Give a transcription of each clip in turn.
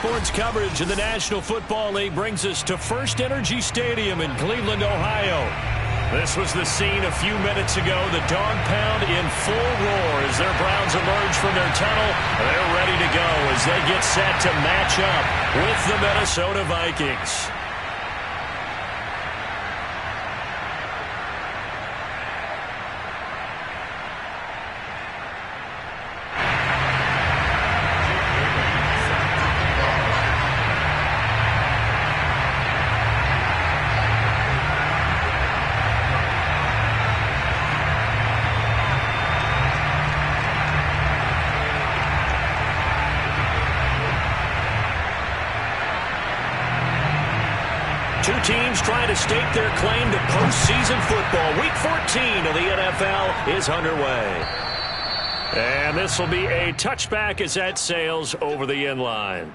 sports coverage of the National Football League brings us to First Energy Stadium in Cleveland, Ohio. This was the scene a few minutes ago. The dog pound in full roar as their Browns emerge from their tunnel. They're ready to go as they get set to match up with the Minnesota Vikings. Two teams trying to stake their claim to postseason football. Week 14 of the NFL is underway. And this will be a touchback as that sails over the end line.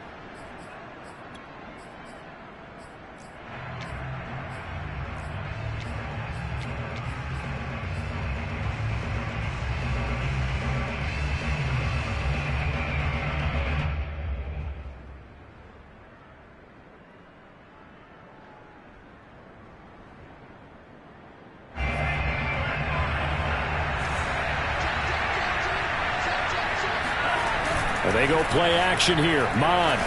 They go play action here. Mond.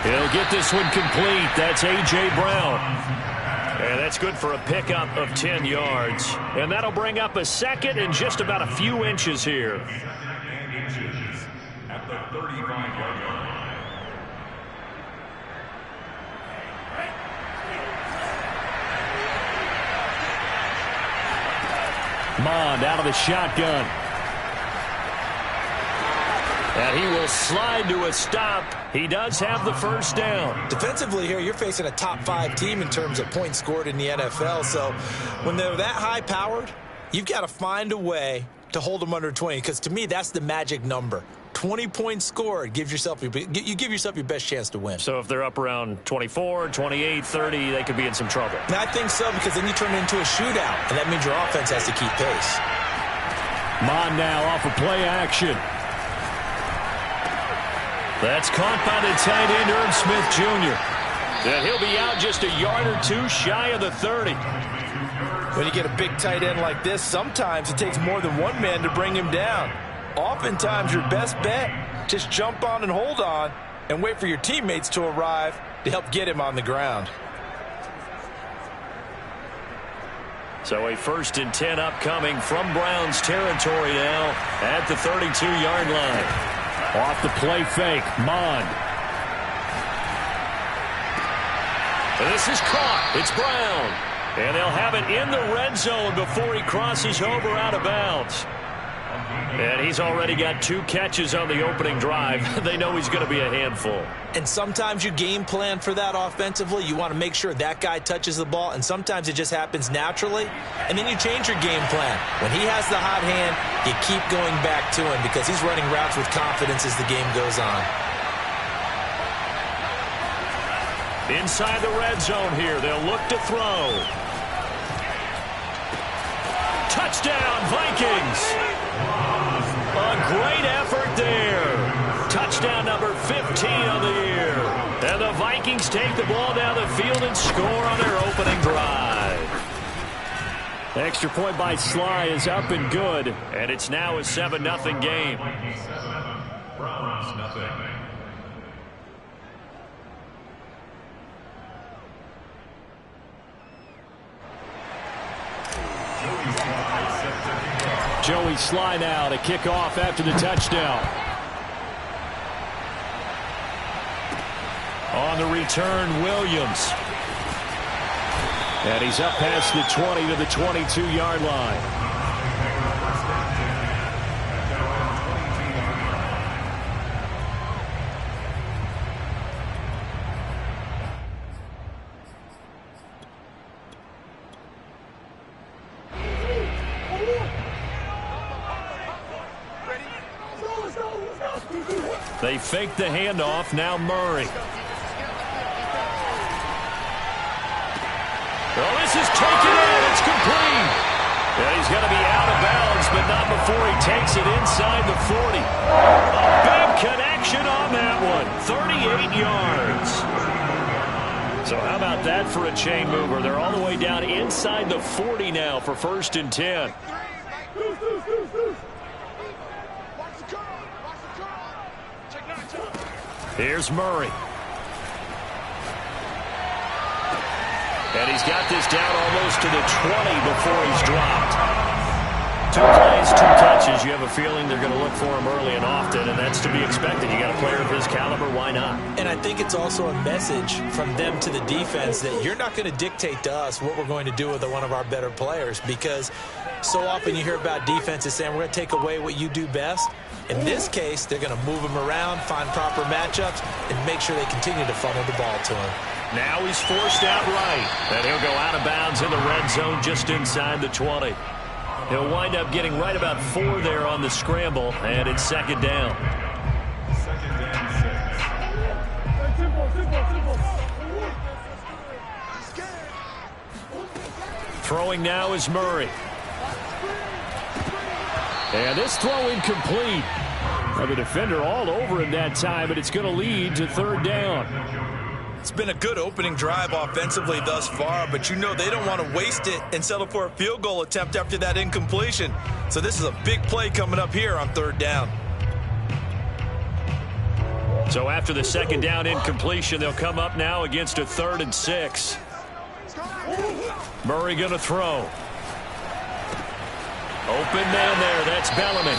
He'll get this one complete. That's A.J. Brown. And that's good for a pickup of 10 yards. And that'll bring up a second and just about a few inches here. At the 35-yard line. Mond out of the shotgun. And he will slide to a stop. He does have the first down. Defensively here, you're facing a top-5 team in terms of points scored in the NFL. So when they're that high-powered, you've got to find a way to hold them under 20. Because to me, that's the magic number. 20 points scored. You give yourself your best chance to win. So if they're up around 24, 28, 30, they could be in some trouble. And I think so, because then you turn it into a shootout. And that means your offense has to keep pace. Mond now off of play action. That's caught by the tight end, Irv Smith Jr. And he'll be out just a yard or two shy of the 30. When you get a big tight end like this, sometimes it takes more than one man to bring him down. Oftentimes, your best bet, just jump on and hold on and wait for your teammates to arrive to help get him on the ground. So a 1st and 10 upcoming from Browns territory now at the 32-yard line. Off the play fake, Mond. This is caught. It's Brown. And they'll have it in the red zone before he crosses over out of bounds. And he's already got 2 catches on the opening drive. They know he's going to be a handful. And sometimes you game plan for that offensively. You want to make sure that guy touches the ball, and sometimes it just happens naturally. And then you change your game plan. When he has the hot hand, you keep going back to him because he's running routes with confidence as the game goes on. Inside the red zone here, they'll look to throw. Touchdown, Vikings! A great effort there. Touchdown number 15 of the year. And the Vikings take the ball down the field and score on their opening drive. Extra point by Sly is up and good. And it's now a 7-0 game. Browns, nothing. Joey Sly now to kick off after the touchdown. On the return, Williams. And he's up past the 20 to the 22-yard line. They fake the handoff. Now Murray. Well, this is taken in. It's complete. And he's going to be out of bounds, but not before he takes it inside the 40. A big Connection on that one. 38 yards. So how about that for a chain mover? They're all the way down inside the 40 now for 1st and 10. Here's Murray. And he's got this down almost to the 20 before he's dropped. 2 plays, 2 catches. You have a feeling they're going to look for him early and often, and that's to be expected. You got a player of his caliber, why not? And I think it's also a message from them to the defense that you're not going to dictate to us what we're going to do with one of our better players, because so often you hear about defenses saying we're going to take away what you do best. In this case, they're going to move him around, find proper matchups, and make sure they continue to funnel the ball to him. Now he's forced out right, and he'll go out of bounds in the red zone just inside the 20. He'll wind up getting right about 4 there on the scramble, and it's 2nd down. Second down, 6. Throwing now is Murray. And this throw incomplete. Now the defender all over him that time, but it's going to lead to 3rd down. It's been a good opening drive offensively thus far, but you know they don't want to waste it and settle for a field goal attempt after that incompletion. So this is a big play coming up here on 3rd down. So after the 2nd down incompletion, they'll come up now against a 3rd and 6. Murray going to throw. Open man there. That's Bellamy.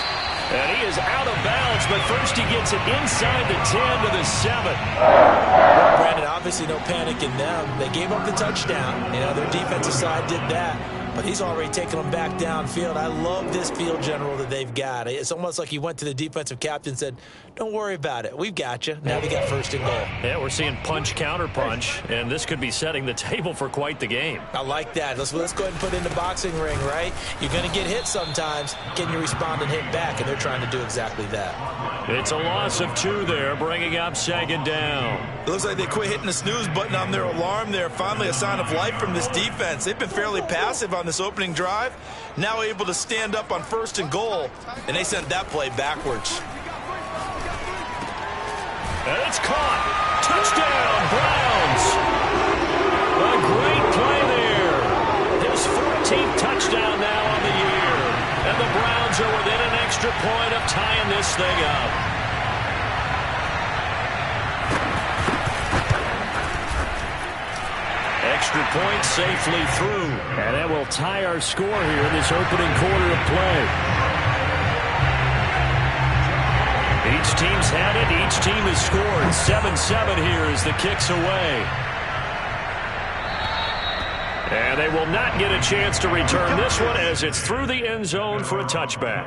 And he is out of bounds, but first he gets it inside the 10 to the 7. Well, Brandon, obviously no panic in them. They gave up the touchdown. You know, their defensive side did that. But he's already taken them back downfield. I love this field general that they've got. It's almost like he went to the defensive captain and said, don't worry about it. We've got you. Now they got 1st and goal. Yeah, we're seeing punch, counter punch, and this could be setting the table for quite the game. I like that. Let's go ahead and put it in the boxing ring, right? You're going to get hit sometimes. Can you respond and hit back? And they're trying to do exactly that. It's a loss of 2 there, bringing up 2nd down. It looks like they quit hitting the snooze button on their alarm there. Finally a sign of life from this defense. They've been fairly passive on this opening drive. Now able to stand up on 1st and goal, and they sent that play backwards. And it's caught. Touchdown, Browns. A great play there. His 14th touchdown now on the year. And the Browns are within an extra point of tying this thing up. Extra point safely through. And that will tie our score here in this opening quarter of play. Each team's had it. Each team has scored. 7-7 here as the kick's away. And they will not get a chance to return this one as it's through the end zone for a touchback.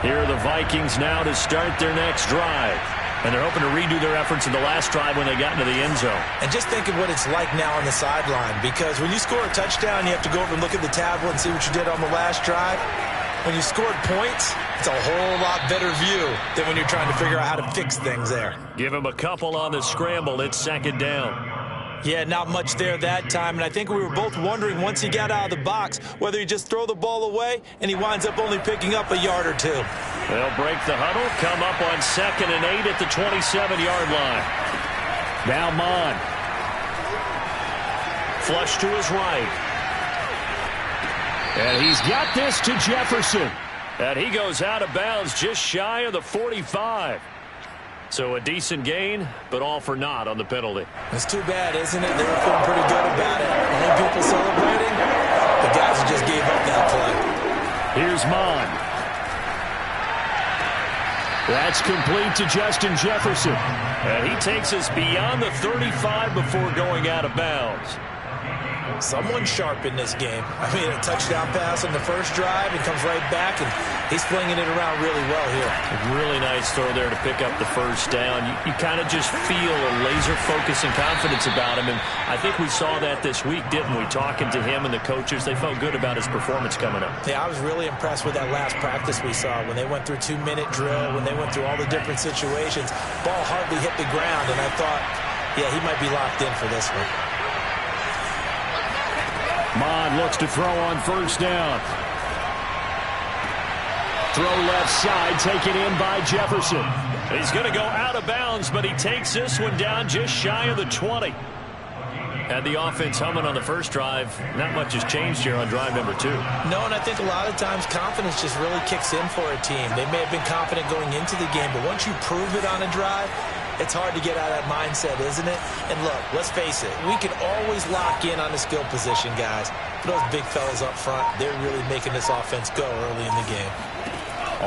Here are the Vikings now to start their next drive. And they're hoping to redo their efforts in the last drive when they got into the end zone. And just think of what it's like now on the sideline, because when you score a touchdown, you have to go over and look at the tablet and see what you did on the last drive. When you scored points, it's a whole lot better view than when you're trying to figure out how to fix things there. Give him a couple on the scramble. It's 2nd down. Yeah, not much there that time, and I think we were both wondering once he got out of the box whether he just throw the ball away, and he winds up only picking up a yard or 2. They'll break the huddle, come up on 2nd and 8 at the 27-yard line. Now Mon. Flush to his right. And he's got this to Jefferson. And he goes out of bounds just shy of the 45. So a decent gain, but all for naught on the penalty. It's too bad, isn't it? They were feeling pretty good about it. Only people celebrating, the guys who just gave up that play. Here's Mon. That's complete to Justin Jefferson. And he takes us beyond the 35 before going out of bounds. Someone sharp in this game. I mean, a touchdown pass on the first drive and comes right back, and he's flinging it around really well here. A really nice throw there to pick up the first down. You kind of just feel a laser focus and confidence about him, and I think we saw that this week, didn't we? Talking to him and the coaches, they felt good about his performance coming up. Yeah, I was really impressed with that last practice we saw when they went through 2-minute drill, when they went through all the different situations. Ball hardly hit the ground, and I thought, yeah, he might be locked in for this one. Mond looks to throw on first down. Throw left side, taken in by Jefferson. He's going to go out of bounds, but he takes this one down just shy of the 20. Had the offense humming on the first drive. Not much has changed here on drive number 2. No, and I think a lot of times confidence just really kicks in for a team. They may have been confident going into the game, but once you prove it on a drive, it's hard to get out of that mindset, isn't it? And look, let's face it, we can always lock in on the skill position, guys. For those big fellas up front, they're really making this offense go early in the game.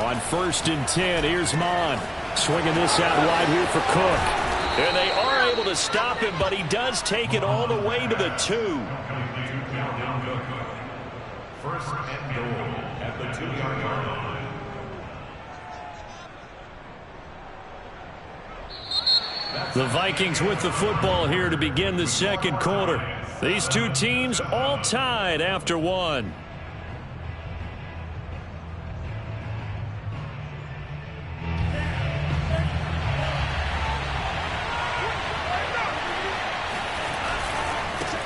On 1st and 10, here's Mond. Swinging this out wide here for Cook. And they are able to stop him, but he does take it all the way to the 2. 1st and goal at the 2-yard line. The Vikings with the football here to begin the second quarter. These two teams all tied after 1.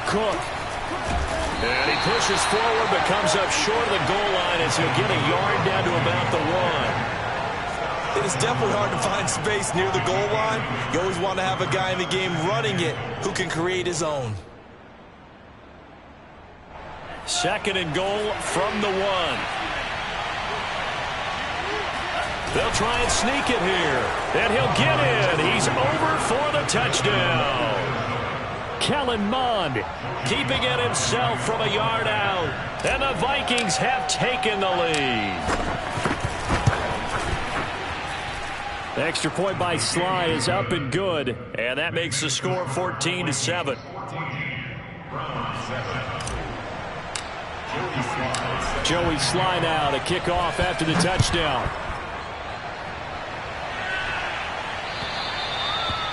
Cook. And he pushes forward but comes up short of the goal line as he'll get a yard down to about the 1. It is definitely hard to find space near the goal line. You always want to have a guy in the game running it who can create his own. 2nd and goal from the 1. They'll try and sneak it here. And he'll get in. He's over for the touchdown. Kellen Mond keeping it himself from a yard out. And the Vikings have taken the lead. The extra point by Sly is up and good. And that makes the score 14-7. Joey Sly now to kick off after the touchdown.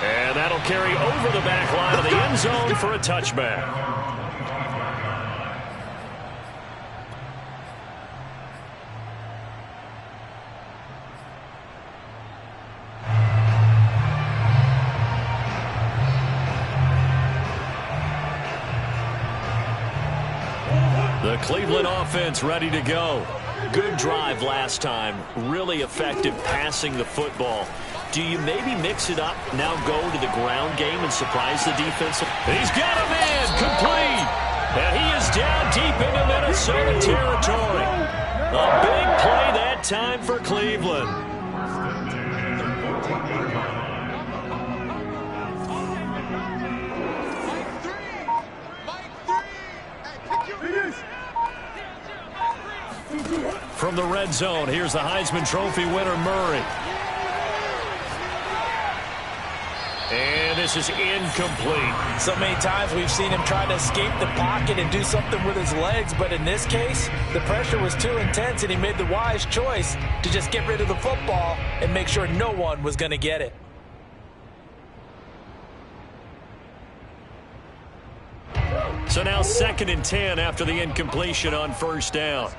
And that'll carry over the back line of the end zone for a touchback. The Cleveland offense ready to go. Good drive last time. Really effective passing the football. Do you maybe mix it up, now go to the ground game and surprise the defense? He's got him in, complete. And he is down deep into Minnesota territory. A big play that time for Cleveland. From the red zone, here's the Heisman Trophy winner, Murray. And this is incomplete. So many times we've seen him try to escape the pocket and do something with his legs, but in this case, the pressure was too intense and he made the wise choice to just get rid of the football and make sure no one was going to get it. So now 2nd and 10 after the incompletion on first down.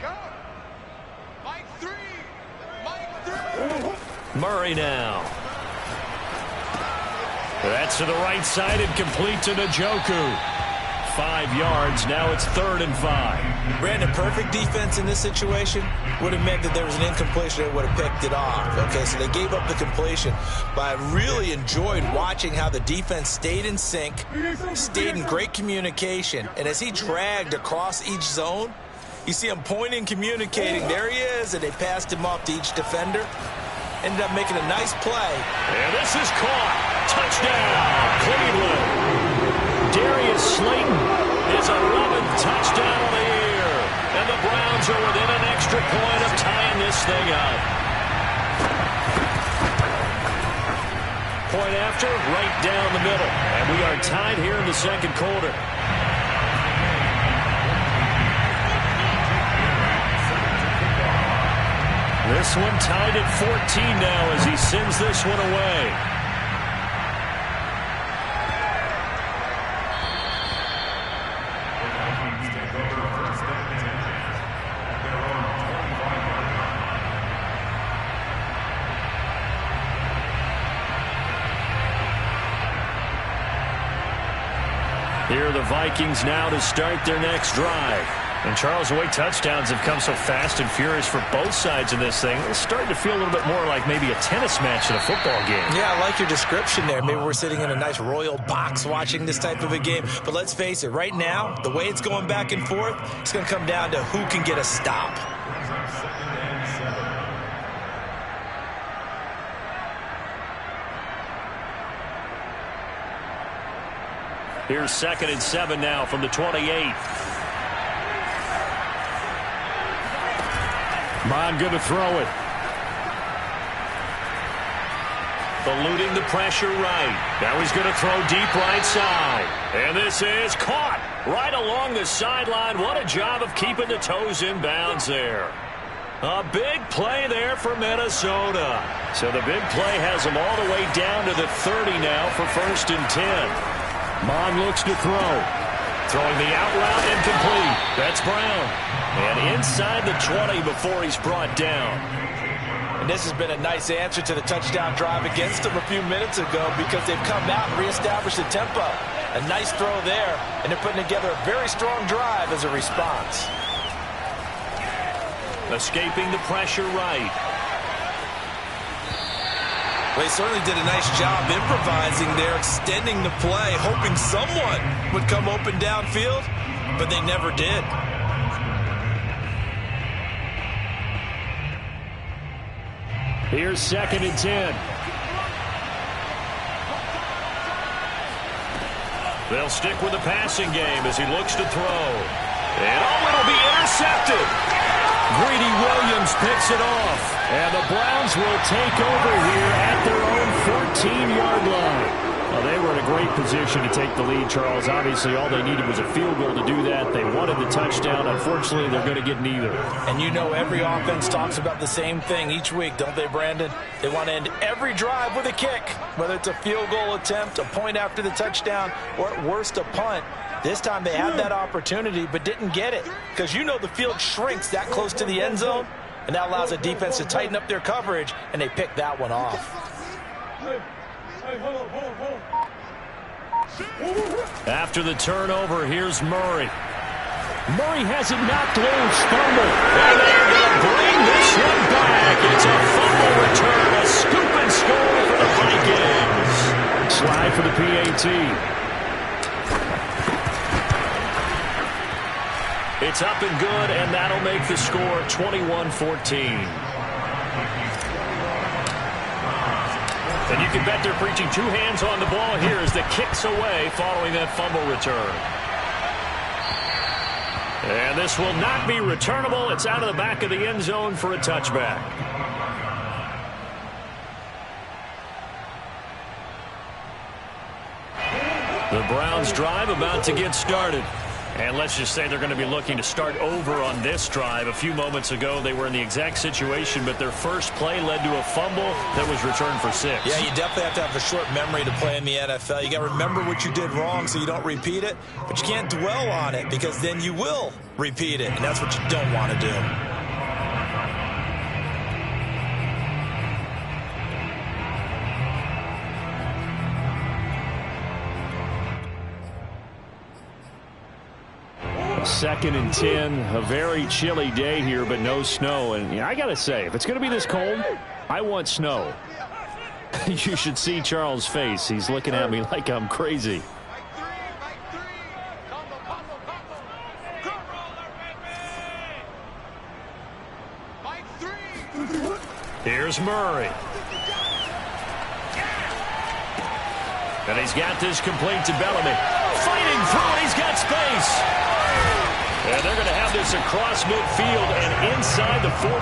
Murray now. That's to the right side and complete to Njoku. 5 yards. Now it's 3rd and 5. Brandon, perfect defense in this situation would have meant that there was an incompletion. They would have picked it off. Okay, so they gave up the completion. But I really enjoyed watching how the defense stayed in sync, stayed in great communication. And as he dragged across each zone, you see him pointing, communicating. There he is, and they passed him off to each defender. Ended up making a nice play. And this is caught. Touchdown, Cleveland. Darius Slayton, his 11th touchdown of the year. And the Browns are within an extra point of tying this thing up. Point after, right down the middle. And we are tied here in the second quarter. This one tied at 14 now as he sends this one away. Here are the Vikings now to start their next drive. And Charles, the way touchdowns have come so fast and furious for both sides in this thing, it's starting to feel a little bit more like maybe a tennis match in a football game. Yeah, I like your description there. Maybe we're sitting in a nice royal box watching this type of a game. But let's face it, right now, the way it's going back and forth, it's going to come down to who can get a stop. Here's 2nd and 7 now from the 28. Mond going to throw it. Eluding the pressure right. Now he's going to throw deep right side. And this is caught right along the sideline. What a job of keeping the toes in bounds there. A big play there for Minnesota. So the big play has them all the way down to the 30 now for 1st and 10. Mond looks to throw. Throwing the out route incomplete. That's Brown. And inside the 20 before he's brought down. And this has been a nice answer to the touchdown drive against them a few minutes ago because they've come out and reestablished the tempo. A nice throw there, and they're putting together a very strong drive as a response. Escaping the pressure right. Well, they certainly did a nice job improvising there, extending the play, hoping someone would come open downfield, but they never did. Here's 2nd and 10. They'll stick with the passing game as he looks to throw. And it'll be intercepted. Greedy Williams picks it off. And the Browns will take over here at their own 14-yard line. Well, they were in a great position to take the lead, Charles. Obviously, all they needed was a field goal to do that. They wanted the touchdown. Unfortunately, they're going to get neither. And you know every offense talks about the same thing each week, don't they, Brandon? They want to end every drive with a kick, whether it's a field goal attempt, a point after the touchdown, or at worst a punt. This time they had that opportunity but didn't get it because you know the field shrinks that close to the end zone, and that allows the defense to tighten up their coverage, and they picked that one off. After the turnover, here's Murray. Murray has it knocked loose. Fumble. And they're going to bring this one back. It's a fumble return. A scoop and score for the Vikings. Slide for the PAT. It's up and good, and that'll make the score 21-14. And you can bet they're preaching two hands on the ball here as the kick's away following that fumble return. And this will not be returnable. It's out of the back of the end zone for a touchback. The Browns drive about to get started. And let's just say they're going to be looking to start over on this drive. A few moments ago, they were in the exact situation, but their first play led to a fumble that was returned for 6. Yeah, you definitely have to have a short memory to play in the NFL. You got to remember what you did wrong so you don't repeat it, but you can't dwell on it because then you will repeat it, and that's what you don't want to do. Second and 10, a very chilly day here, but no snow. And I got to say, if it's going to be this cold, I want snow. You should see Charles' face. He's looking at me like I'm crazy. Here's Murray. And he's got this complete to Bellamy. Fighting through it, he's got space. And they're going to have this across midfield and inside the 45.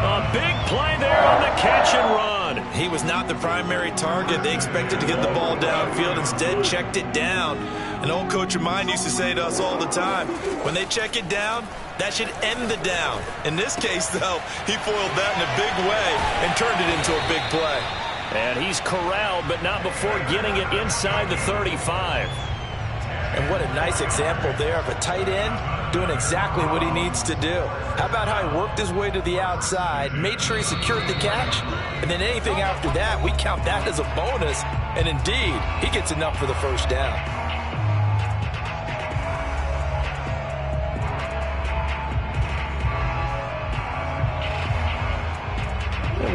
A big play there on the catch and run. He was not the primary target. They expected to get the ball downfield. Instead, checked it down. An old coach of mine used to say to us all the time, when they check it down, that should end the down. In this case, though, he foiled that in a big way and turned it into a big play. And he's corralled, but not before getting it inside the 35. And what a nice example there of a tight end doing exactly what he needs to do. How about how he worked his way to the outside, made sure he secured the catch, and then anything after that, we count that as a bonus. And indeed, he gets enough for the first down.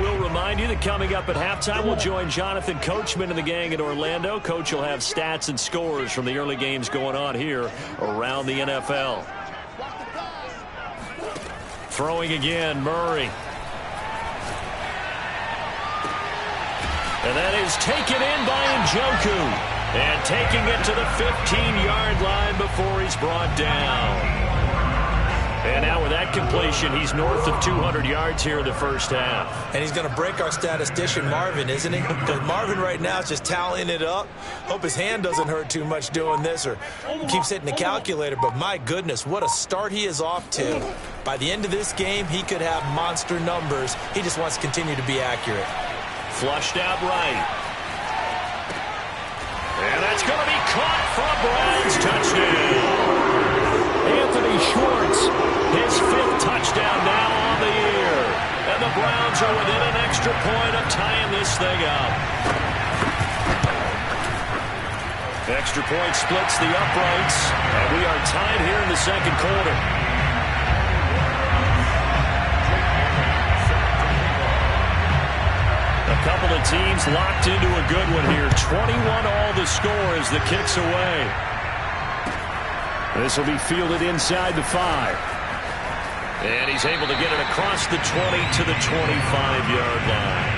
We'll remind you that coming up at halftime, we'll join Jonathan Coachman and the gang in Orlando. Coach will have stats and scores from the early games going on here around the NFL. Throwing again, Murray. And that is taken in by Njoku. And taking it to the 15-yard line before he's brought down. And now with that completion, he's north of 200 yards here in the first half. And he's going to break our statistician, Marvin, isn't he? Because Marvin right now is just tallying it up. Hope his hand doesn't hurt too much doing this or keeps hitting the calculator. But my goodness, what a start he is off to. By the end of this game, he could have monster numbers. He just wants to continue to be accurate. Flushed out right. And that's going to be caught for a Browns touchdown. Anthony Schwartz, his 5th touchdown now on the year. And the Browns are within an extra point of tying this thing up. Extra point splits the uprights, and we are tied here in the second quarter. A couple of teams locked into a good one here. 21-all the score as the kick's away. This will be fielded inside the 5. And he's able to get it across the 20 to the 25-yard line.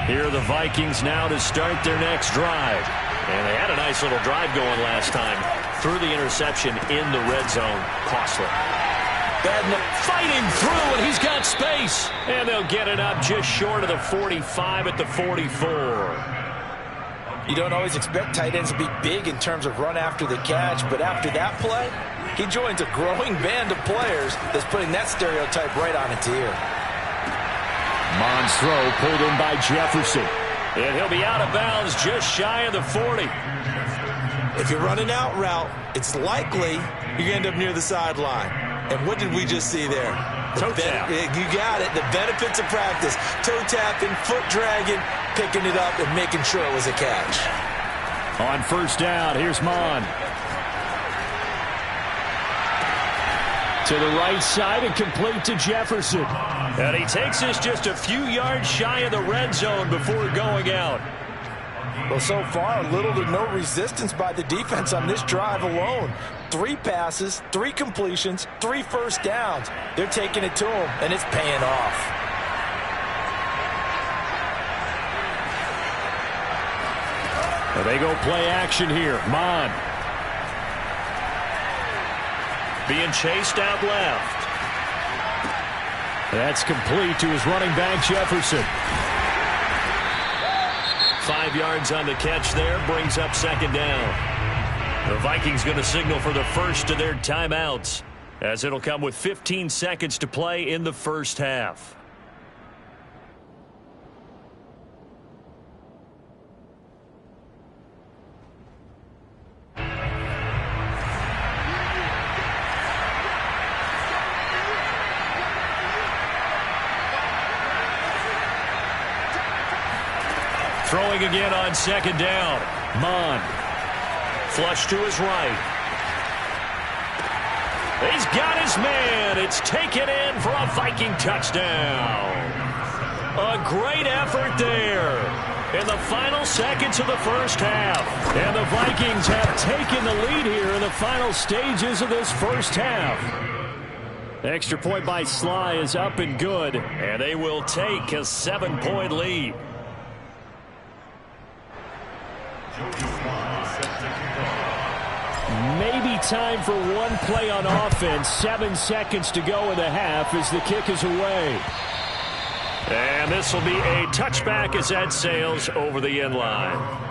Here are the Vikings now to start their next drive. And they had a nice little drive going last time. Through the interception in the red zone. Costly. Fighting through, and he's got space. And they'll get it up just short of the 45 at the 44. You don't always expect tight ends to be big in terms of run after the catch, but after that play, he joins a growing band of players that's putting that stereotype right on its ear. Mond's throw pulled in by Jefferson. And he'll be out of bounds just shy of the 40. If you're running out route, it's likely you end up near the sideline. And what did we just see there? Toe tap. You got it. The benefits of practice. Toe tapping, foot dragging, picking it up, and making sure it was a catch. On first down, here's Mond. To the right side and complete to Jefferson. And he takes us just a few yards shy of the red zone before going out. Well, so far, little to no resistance by the defense on this drive alone. 3 passes, 3 completions, 3 first downs. They're taking it to him, and it's paying off. And they go play action here. Mond. Being chased out left. That's complete to his running back, Jefferson. 5 yards on the catch there, brings up second down. The Vikings going to signal for the first of their timeouts, as it'll come with 15 seconds to play in the first half. Throwing again on second down. Mond. Flush to his right. He's got his man. It's taken in for a Viking touchdown. A great effort there in the final seconds of the first half. And the Vikings have taken the lead here in the final stages of this first half. Extra point by Sly is up and good, and they will take a 7-point lead. Maybe time for one play on offense. 7 seconds to go in the half as the kick is away. And this will be a touchback as that sails over the end line.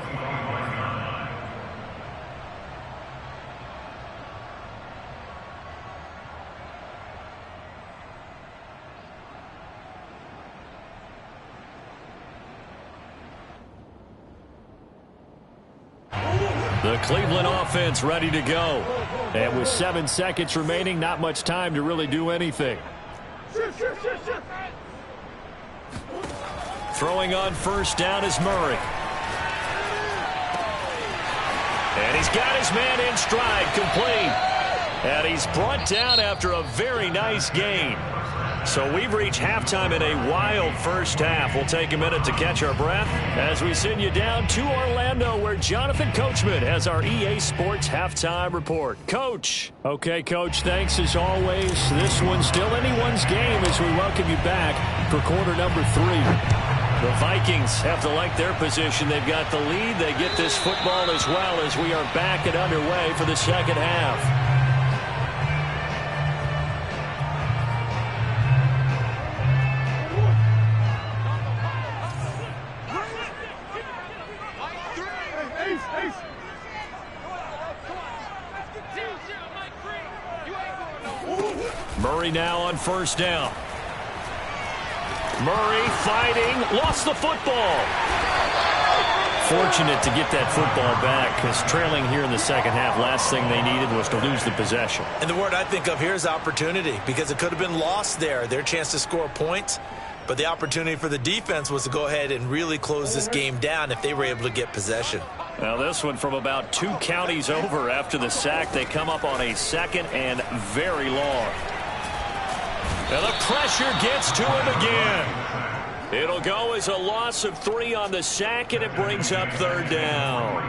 The Cleveland offense ready to go. And with 7 seconds remaining, not much time to really do anything. Throwing on first down is Murray. And he's got his man in stride, complete. And he's brought down after a very nice gain. So we've reached halftime in a wild first half. We'll take a minute to catch our breath as we send you down to Orlando, where Jonathan Coachman has our EA Sports Halftime Report. Coach. Okay, Coach, thanks as always. This one's still anyone's game as we welcome you back for quarter number 3. The Vikings have to like their position. They've got the lead. They get this football as well as we are back and underway for the second half. Murray now on first down. Murray fighting, lost the football. Fortunate to get that football back, because trailing here in the second half, last thing they needed was to lose the possession. And the word I think of here is opportunity, because it could have been lost there, their chance to score points. But the opportunity for the defense was to go ahead and really close this game down if they were able to get possession. Now this one from about 2 counties over after the sack. They come up on a second and very long. And the pressure gets to him again. It'll go as a loss of 3 on the sack, and it brings up third down.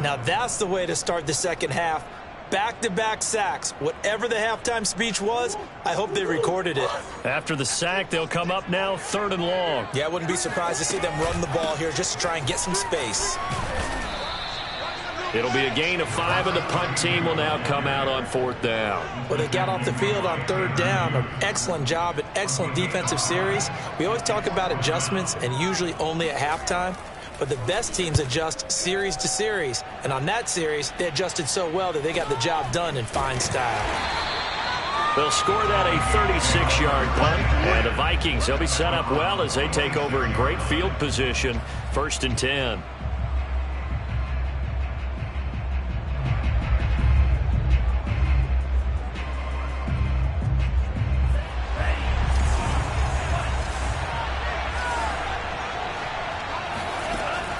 Now that's the way to start the second half. Back-to-back sacks. Whatever the halftime speech was, I hope they recorded it. After the sack, they'll come up now third and long. Yeah, I wouldn't be surprised to see them run the ball here just to try and get some space. It'll be a gain of 5, and the punt team will now come out on fourth down. Well, they got off the field on third down. An excellent job, an excellent defensive series. We always talk about adjustments, and usually only at halftime. But the best teams adjust series to series. And on that series, they adjusted so well that they got the job done in fine style. They'll score that a 36-yard punt. And the Vikings, they'll be set up well as they take over in great field position. 1st and 10.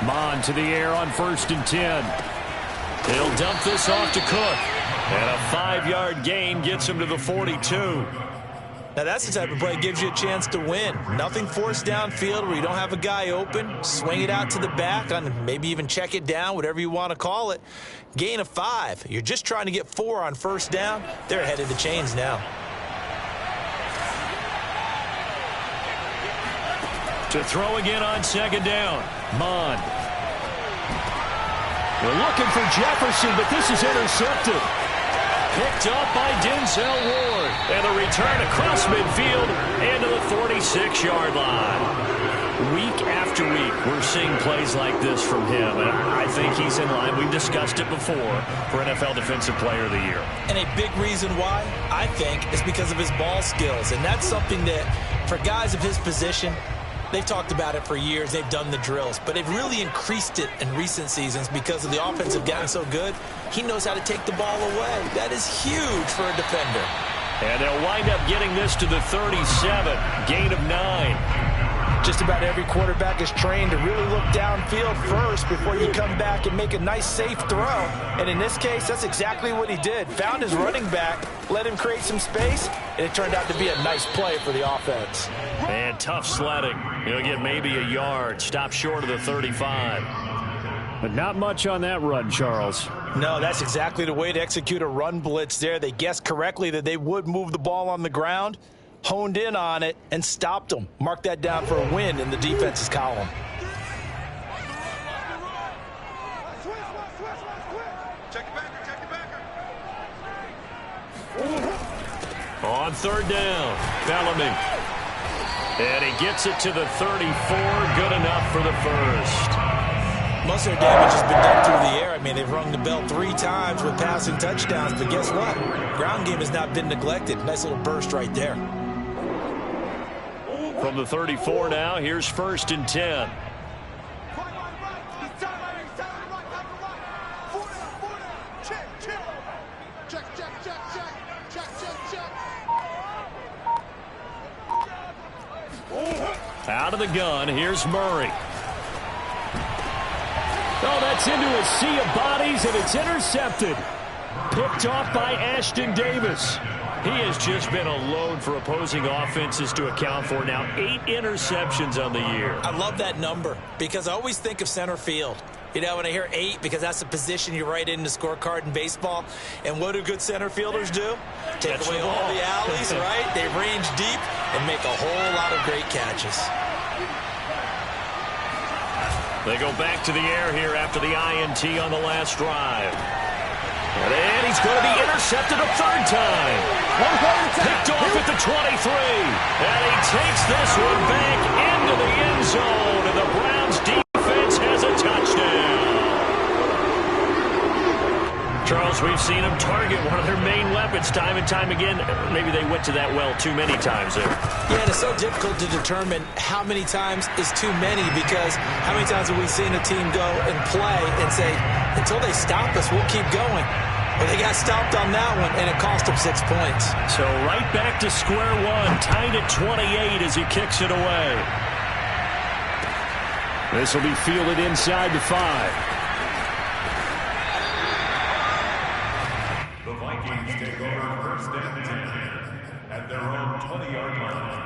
Mond to the air on 1st and 10. He'll dump this off to Cook. And a 5-yard gain gets him to the 42. Now that's the type of play that gives you a chance to win. Nothing forced downfield where you don't have a guy open. Swing it out to the back, and maybe even check it down, whatever you want to call it. Gain of 5. You're just trying to get 4 on first down. They're ahead of the chains now. To throw again on second down. Mond. They're looking for Jefferson, but this is intercepted. Picked up by Denzel Ward. And a return across midfield into the 46-yard line. Week after week, we're seeing plays like this from him. And I think he's in line. We've discussed it before for NFL Defensive Player of the Year. And a big reason why, I think, is because of his ball skills. And that's something that, for guys of his position, they've talked about it for years. They've done the drills. But they've really increased it in recent seasons because of the offense have gotten so good. He knows how to take the ball away. That is huge for a defender. And they'll wind up getting this to the 37. Gain of 9. Just about every quarterback is trained to really look downfield first before you come back and make a nice, safe throw. And in this case, that's exactly what he did. Found his running back, let him create some space, and it turned out to be a nice play for the offense. And tough sledding. He'll get maybe a yard. Stop short of the 35. But not much on that run, Charles. No, that's exactly the way to execute a run blitz there. They guessed correctly that they would move the ball on the ground, honed in on it, and stopped them. Mark that down for a win in the defense's column. On third down, Bellamy. And he gets it to the 34. Good enough for the first. Most of their damage has been done through the air. I mean, they've rung the bell 3 times with passing touchdowns. But guess what? Ground game has not been neglected. Nice little burst right there. From the 34 now, here's 1st and 10. Out of the gun, here's Murray. Oh, that's into a sea of bodies, and it's intercepted. Picked off by Ashton Davis. He has just been a load for opposing offenses to account for. Now 8 interceptions on the year. I love that number because I always think of center field. You know, when I hear 8, because that's the position you write in the scorecard in baseball. And what do good center fielders do? Take away all the alleys, right? They range deep and make a whole lot of great catches. They go back to the air here after the INT on the last drive. And he's going to be intercepted a 3rd time. Picked off at the 23. And he takes this one back into the end zone. And the Browns defense has a touchdown. Charles, we've seen them target one of their main weapons time and time again. Maybe they went to that well too many times there. Yeah, and it's so difficult to determine how many times is too many, because how many times have we seen a team go and play and say, until they stop us, we'll keep going. Well, they got stopped on that one, and it cost them 6 points. So right back to square one, tied at 28 as he kicks it away. This will be fielded inside the 5. The Vikings take over 1st and 10 at their own 20-yard line.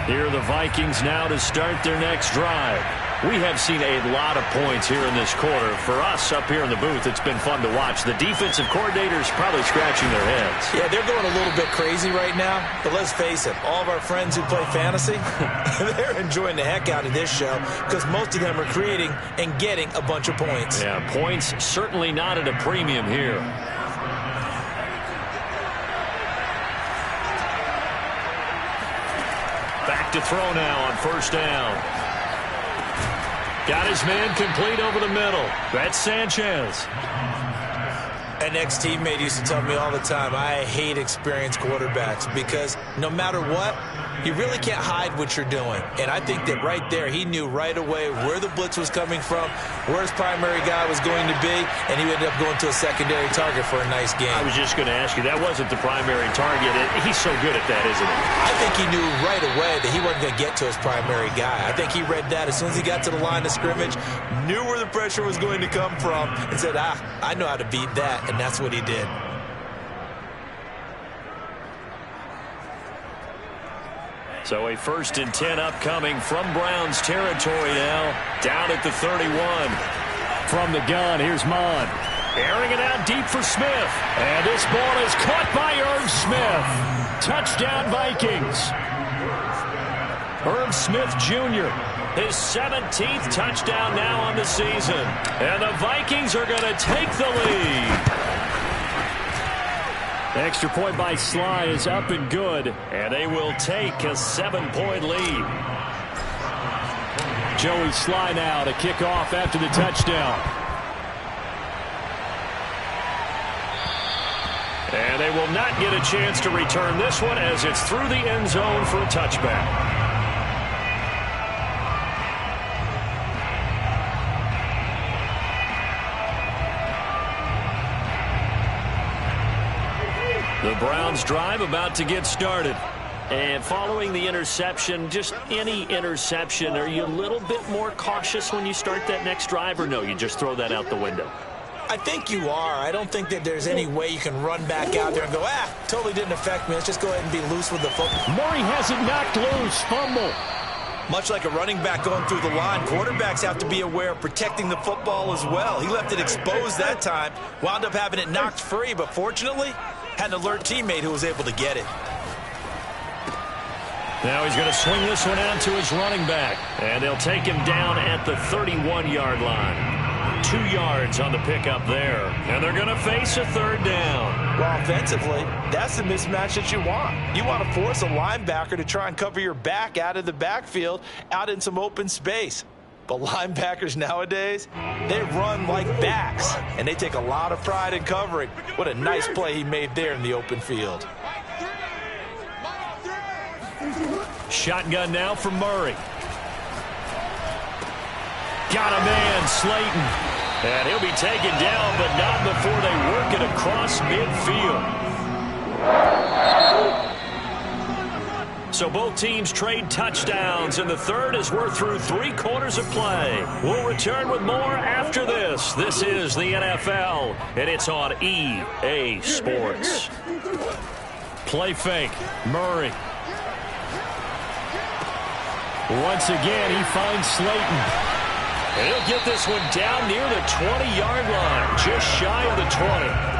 Here are the Vikings now to start their next drive. We have seen a lot of points here in this quarter. For us up here in the booth, it's been fun to watch. The defensive coordinators probably scratching their heads. Yeah, they're going a little bit crazy right now. But let's face it, all of our friends who play fantasy, they're enjoying the heck out of this show because most of them are creating and getting a bunch of points. Yeah, points certainly not at a premium here. Back to throw now on 1st down. Got his man complete over the middle. That's Sanchez. An ex-teammate used to tell me all the time, I hate experienced quarterbacks because no matter what, you really can't hide what you're doing. And I think that right there, he knew right away where the blitz was coming from, where his primary guy was going to be, and he ended up going to a secondary target for a nice game. I was just going to ask you, that wasn't the primary target. He's so good at that, isn't he? I think he knew right away that he wasn't going to get to his primary guy. I think he read that as soon as he got to the line of scrimmage, knew where the pressure was going to come from, and said, I know how to beat that, and that's what he did. So a 1st and 10 upcoming from Browns territory now. Down at the 31. From the gun, here's Mond. Airing it out deep for Smith. And this ball is caught by Irv Smith. Touchdown Vikings. Irv Smith Jr. His 17th touchdown now on the season. And the Vikings are going to take the lead. Extra point by Sly is up and good, and they will take a 7-point lead. Joey Sly now to kick off after the touchdown. And they will not get a chance to return this one as it's through the end zone for a touchback. The Browns drive about to get started. And following the interception, just any interception, are you a little bit more cautious when you start that next drive, or no, you just throw that out the window? I think you are. I don't think that there's any way you can run back out there and go, totally didn't affect me. Let's just go ahead and be loose with the football. Murray has it knocked loose. Fumble. Much like a running back going through the line, quarterbacks have to be aware of protecting the football as well. He left it exposed that time, wound up having it knocked free, but fortunately, Had an alert teammate who was able to get it. Now he's going to swing this one out to his running back. And they'll take him down at the 31-yard line. 2 yards on the pickup there. And they're going to face a third down. Well, offensively, that's the mismatch that you want. You want to force a linebacker to try and cover your back out of the backfield, out in some open space. But linebackers nowadays, they run like backs, and they take a lot of pride in covering. What a nice play he made there in the open field. Shotgun now for Murray. Got a man, Slayton. And he'll be taken down, but not before they work it across midfield. So both teams trade touchdowns, and the third as we're through 3 quarters of play. We'll return with more after this. This is the NFL, and it's on EA Sports. Play fake, Murray. Once again, he finds Slayton. And he'll get this one down near the 20-yard line, just shy of the 20.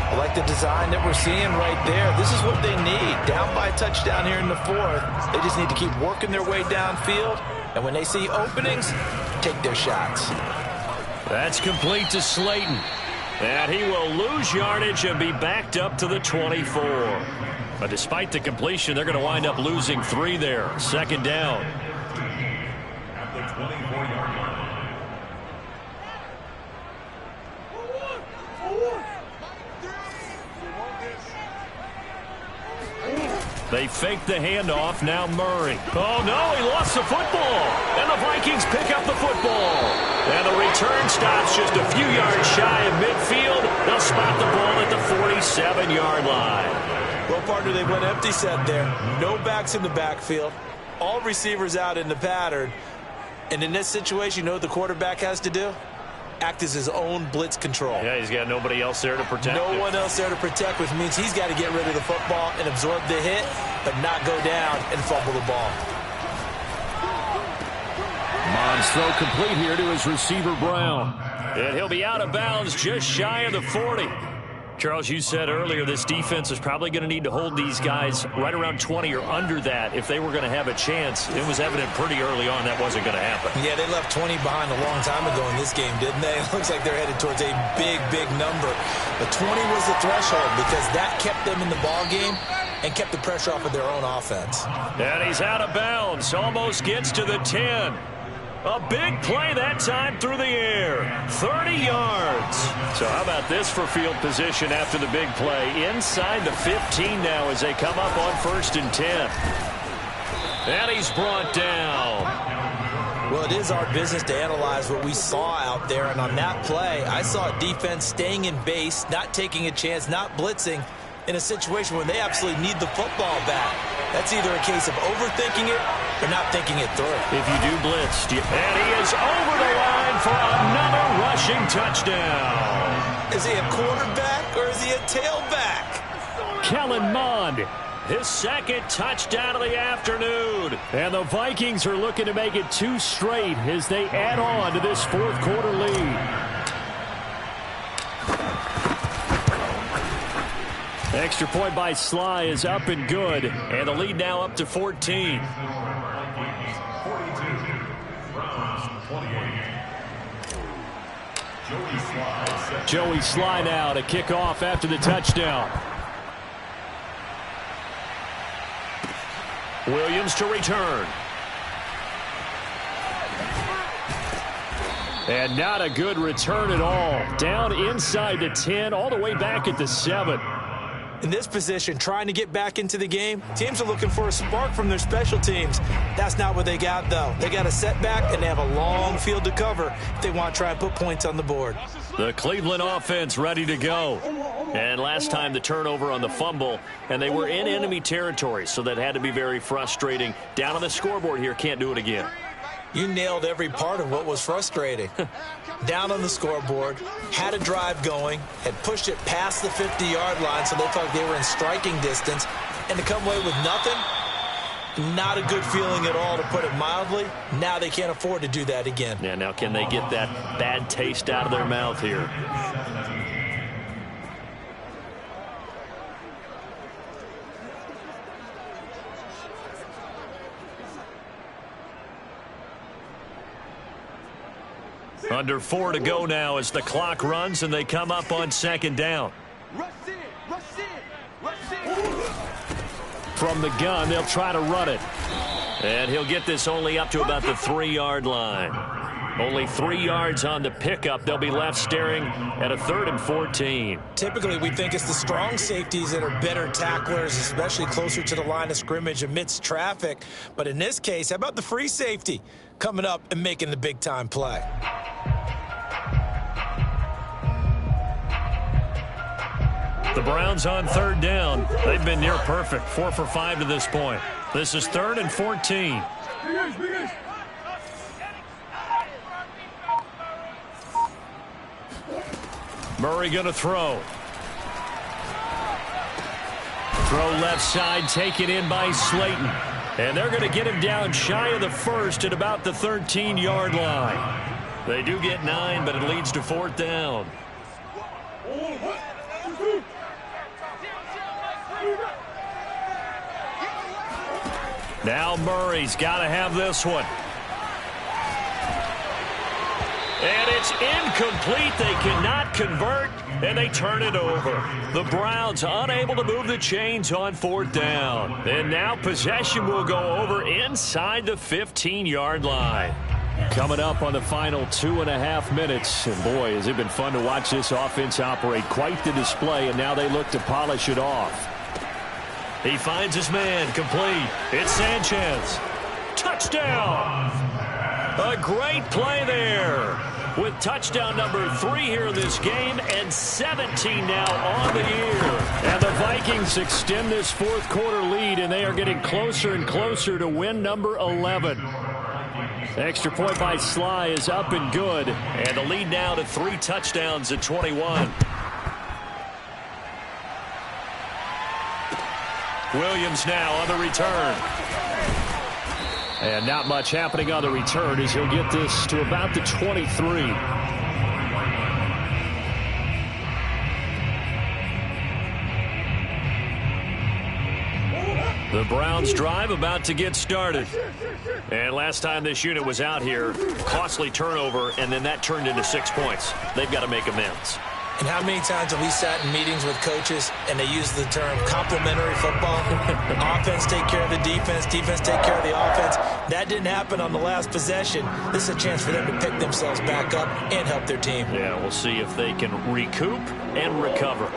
I like the design that we're seeing right there. This is what they need. Down by a touchdown here in the 4th. They just need to keep working their way downfield. And when they see openings, take their shots. That's complete to Slayton. And he will lose yardage and be backed up to the 24. But despite the completion, they're going to wind up losing 3 there. Second down. At the 24-yard line. They fake the handoff. Now Murray. Oh, no, he lost the football. And the Vikings pick up the football. And the return stops just a few yards shy of midfield. They'll spot the ball at the 47-yard line. Well, partner, they went empty set there. No backs in the backfield. All receivers out in the pattern. And in this situation, you know what the quarterback has to do? Act as his own blitz control. Yeah, he's got nobody else there to protect him. No one else there to protect, which means he's got to get rid of the football and absorb the hit, but not go down and fumble the ball. Mond's throw complete here to his receiver, Brown. And he'll be out of bounds just shy of the 40. Charles, you said earlier this defense is probably going to need to hold these guys right around 20 or under that if they were going to have a chance. It was evident pretty early on that wasn't going to happen. Yeah, they left 20 behind a long time ago in this game, didn't they? It looks like they're headed towards a big, big number. But 20 was the threshold because that kept them in the ball game and kept the pressure off of their own offense. And he's out of bounds. Almost gets to the 10. A big play that time through the air. 30 yards. So how about this for field position after the big play? Inside the 15 now as they come up on 1st and 10. And he's brought down. Well, it is our business to analyze what we saw out there. And on that play, I saw a defense staying in base, not taking a chance, not blitzing in a situation where they absolutely need the football back. That's either a case of overthinking it or not thinking it through. If you do blitz, and he is over the line for another rushing touchdown. Is he a quarterback or is he a tailback? Kellen Mond, his 2nd touchdown of the afternoon. And the Vikings are looking to make it 2 straight as they add on to this 4th quarter lead. Extra point by Sly is up and good. And the lead now up to 14. Joey Sly now to kick off after the touchdown. Williams to return. And not a good return at all. Down inside the 10, all the way back at the 7. In this position, trying to get back into the game, teams are looking for a spark from their special teams. That's not what they got, though. They got a setback, and they have a long field to cover if they want to try and put points on the board. The Cleveland offense ready to go. And last time the turnover on the fumble, and they were in enemy territory, so that had to be very frustrating. Down on the scoreboard here, can't do it again. You nailed every part of what was frustrating. Down on the scoreboard, had a drive going, had pushed it past the 50-yard line so they thought they were in striking distance, and to come away with nothing, not a good feeling at all, to put it mildly. Now they can't afford to do that again. Yeah, now can they get that bad taste out of their mouth here? Under 4 to go now as the clock runs and they come up on second down. From the gun, they'll try to run it. And he'll get this only up to about the 3-yard line. Only 3 yards on the pickup. They'll be left staring at a 3rd and 14. Typically, we think it's the strong safeties that are better tacklers, especially closer to the line of scrimmage amidst traffic. But in this case, how about the free safety coming up and making the big-time play? The Browns on 3rd down. They've been near perfect, 4 for 5 to this point. This is 3rd and 14. Murray going to throw. Throw left side, taken in by Slayton. And they're going to get him down shy of the 1st at about the 13-yard line. They do get 9, but it leads to 4th down. Now Murray's got to have this one. And it's incomplete. They cannot convert, and they turn it over. The Browns unable to move the chains on 4th down. And now possession will go over inside the 15-yard line. Coming up on the final 2.5 minutes. And boy, has it been fun to watch this offense operate. Quite the display, and now they look to polish it off. He finds his man, complete. It's Sanchez. Touchdown! A great play there. With touchdown number 3 here in this game and 17 now on the year. And the Vikings extend this 4th quarter lead, and they are getting closer and closer to win number 11. Extra point by Sly is up and good. And the lead now to 3 touchdowns at 21. Williams now on the return. And not much happening on the return as he'll get this to about the 23. The Browns drive about to get started. And last time this unit was out here, costly turnover, and then that turned into 6 points. They've got to make amends. And how many times have we sat in meetings with coaches and they use the term complementary football? Offense take care of the defense, defense take care of the offense. That didn't happen on the last possession. This is a chance for them to pick themselves back up and help their team. Yeah, we'll see if they can recoup and recover.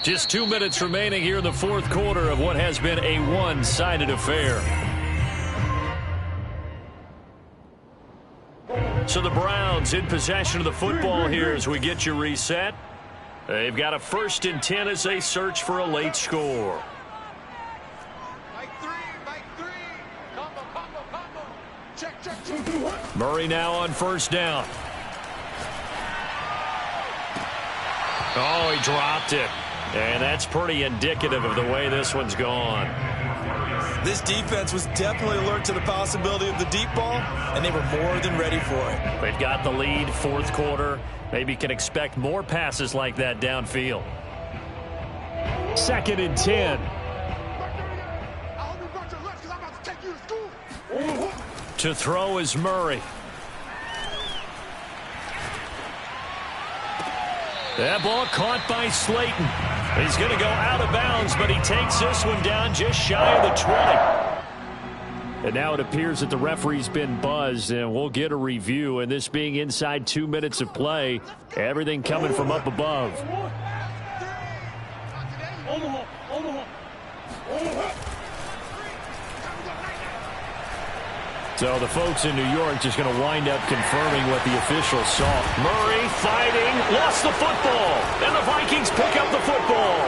Just 2 minutes remaining here in the 4th quarter of what has been a one-sided affair. So the Browns in possession of the football here as we get you reset. They've got a 1st and 10 as they search for a late score. Murray now on 1st down. Oh, he dropped it. And that's pretty indicative of the way this one's gone. This defense was definitely alert to the possibility of the deep ball, and they were more than ready for it. They've got the lead, 4th quarter. Maybe can expect more passes like that downfield. 2nd and 10. To throw is Murray. That ball caught by Slayton. He's going to go out of bounds, but he takes this one down just shy of the 20. And now it appears that the referee's been buzzed, and we'll get a review. And this being inside 2 minutes of play, everything coming from up above. So the folks in New York just going to wind up confirming what the officials saw. Murray fighting, lost the football, and the Vikings pick up the football.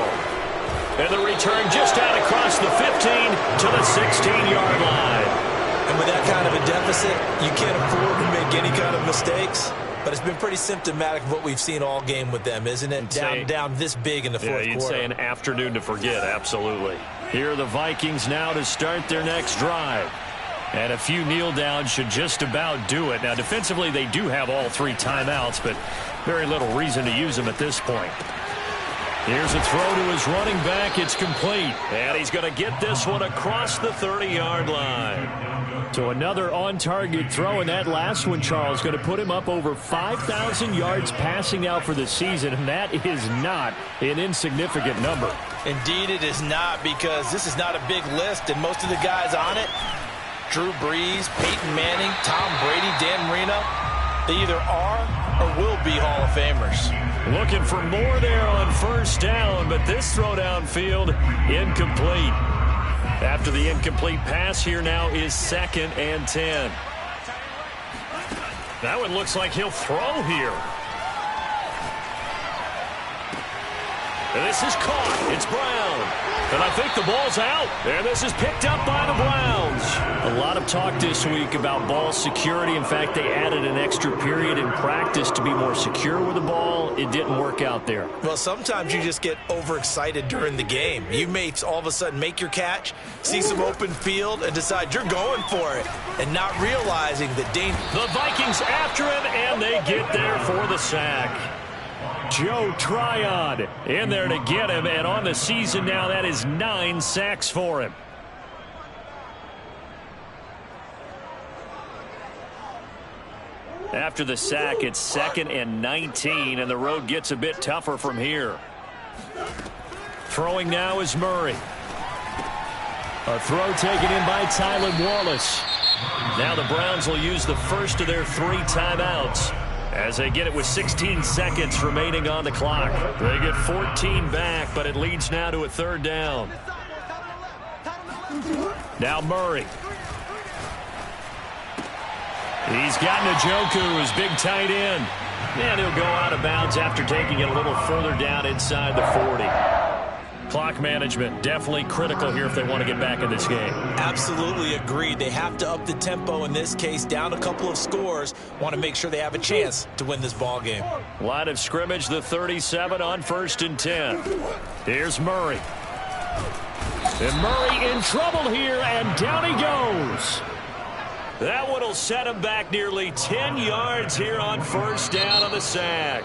And the return just out across the 15 to the 16-yard line. And with that kind of a deficit, you can't afford to make any kind of mistakes. But it's been pretty symptomatic of what we've seen all game with them, isn't it? Down this big in the 4th quarter. You'd say an afternoon to forget, absolutely. Here are the Vikings now to start their next drive. And a few kneel downs should just about do it. Now, defensively, they do have all 3 timeouts, but very little reason to use them at this point. Here's a throw to his running back. It's complete. And he's going to get this one across the 30-yard line. So another on-target throw, and that last one, Charles, going to put him up over 5,000 yards passing out for the season, and that is not an insignificant number. Indeed it is not, because this is not a big list, and most of the guys on it, Drew Brees, Peyton Manning, Tom Brady, Dan Marino, they either are or will be Hall of Famers. Looking for more there on first down, but this throw downfield incomplete. After the incomplete pass, here now is 2nd and 10. That one looks like he'll throw here. And this is caught. It's Brown. And I think the ball's out. And this is picked up by the Browns. A lot of talk this week about ball security. In fact, they added an extra period in practice to be more secure with the ball. It didn't work out there. Well, sometimes you just get overexcited during the game. You may all of a sudden make your catch, see some open field, and decide you're going for it, and not realizing that the Vikings after him, and they get there for the sack. Joe Tryon in there to get him, and on the season now, that is 9 sacks for him. After the sack, it's 2nd and 19, and the road gets a bit tougher from here. Throwing now is Murray. A throw taken in by Tylan Wallace. Now the Browns will use the first of their 3 timeouts as they get it with 16 seconds remaining on the clock. They get 14 back, but it leads now to a 3rd down. Now Murray. He's got Njoku, his big tight end. And he'll go out of bounds after taking it a little further down inside the 40. Clock management definitely critical here if they want to get back in this game. Absolutely agreed. They have to up the tempo in this case, down a couple of scores. Want to make sure they have a chance to win this ball game. Line of scrimmage, the 37 on 1st and 10. Here's Murray. And Murray in trouble here, and down he goes. That one will set him back nearly 10 yards here on 1st down on the sack.